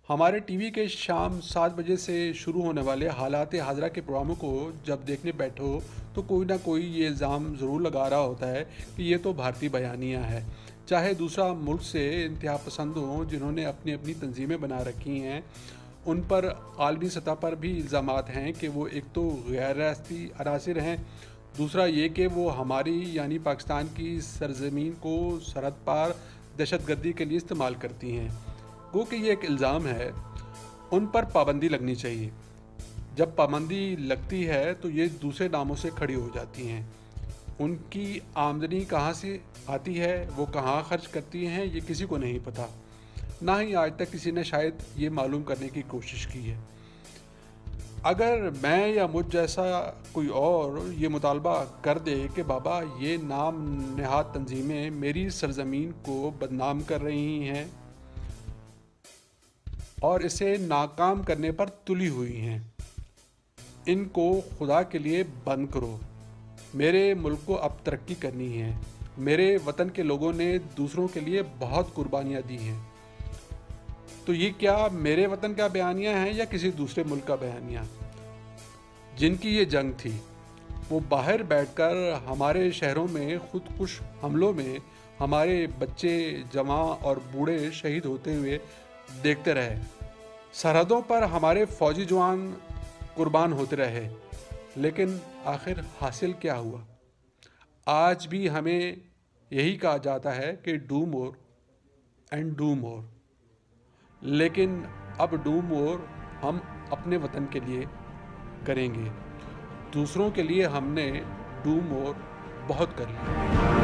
हमारे टीवी के शाम 7 बजे से शुरू होने वाले हालात हाज़िरा के प्रोग्रामों को जब देखने बैठो तो कोई ना कोई ये इल्ज़ाम ज़रूर लगा रहा होता है कि ये तो भारतीय बयानिया है। चाहे दूसरा मुल्क से इंतहा पसंद हों जिन्होंने अपनी अपनी तंजीमें बना रखी हैं, उन पर आलमी सतह पर भी इल्ज़ामात हैं कि वो एक तो गैर रियासती अनासिर हैं, दूसरा ये कि वो हमारी यानी पाकिस्तान की सरजमीन को सरहद पार दहशतगर्दी के लिए इस्तेमाल करती हैं। वो कि ये एक इल्ज़ाम है, उन पर पाबंदी लगनी चाहिए। जब पाबंदी लगती है तो ये दूसरे नामों से खड़ी हो जाती हैं। उनकी आमदनी कहाँ से आती है, वो कहाँ खर्च करती हैं, ये किसी को नहीं पता। ना ही आज तक किसी ने शायद ये मालूम करने की कोशिश की है। अगर मैं या मुझ जैसा कोई और ये मुतालबा कर दे कि बाबा ये नाम नहाद तंजीमें मेरी सरजमीन को बदनाम कर रही हैं और इसे नाकाम करने पर तुली हुई हैं, इनको खुदा के लिए बंद करो, मेरे मुल्क को अब तरक्की करनी है, मेरे वतन के लोगों ने दूसरों के लिए बहुत कुर्बानियाँ दी हैं, तो ये क्या मेरे वतन का बयानिया है या किसी दूसरे मुल्क का बयानिया? जिनकी ये जंग थी वो बाहर बैठकर हमारे शहरों में खुदकुश हमलों में हमारे बच्चे, जवां और बूढ़े शहीद होते हुए देखते रहे। सरहदों पर हमारे फौजी जवान कुर्बान होते रहे, लेकिन आखिर हासिल क्या हुआ? आज भी हमें यही कहा जाता है कि do more and do more, लेकिन अब डू मोर हम अपने वतन के लिए करेंगे, दूसरों के लिए हमने डू मोर बहुत कर लिया।